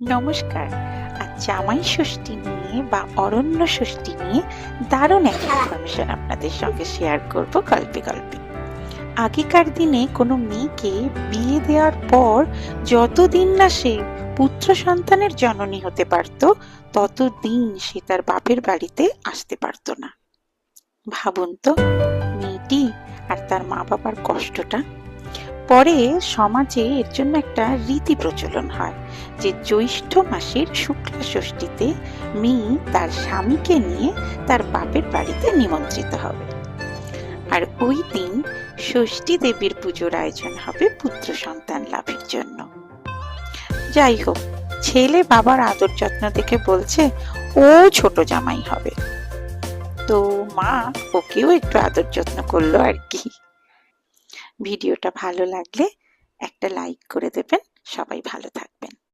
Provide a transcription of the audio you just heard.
নমস্কার। আজ জামাই ষষ্ঠী নিয়ে বা অরণ্য ষষ্ঠী নিয়ে দারুণ একটা ইনফরমেশন আপনাদের সঙ্গে শেয়ার করব গল্পে গল্পে। আগেকার দিনে কোনো মেয়েকে বিয়ে দেওয়ার পর যতদিন না সে পুত্র সন্তানের জননী হতে পারত, ততদিন সে তার বাপের বাড়িতে আসতে পারত না। ভাবুন তো, মেয়েটি আর তার মা বাবার কষ্টটা। পরে সমাজে এর জন্য একটা রীতি প্রচলন হয় যে জ্যৈষ্ঠ মাসের শুক্লা ষষ্ঠীতে মেয়ে তার স্বামীকে নিয়ে তার বাপের বাড়িতে নিমন্ত্রিত হবে। আর ওই দিন ষষ্ঠী দেবীর পুজোর আয়োজন হবে পুত্র সন্তান লাভের জন্য। যাই হোক, ছেলে বাবার আদর যত্ন দেখে বলছে ও ছোট জামাই হবে, তো মা ওকেও একটু আদর যত্ন করলো আর কি। ভিডিওটা ভালো লাগলে একটা লাইক করে দেবেন। সবাই ভালো থাকবেন।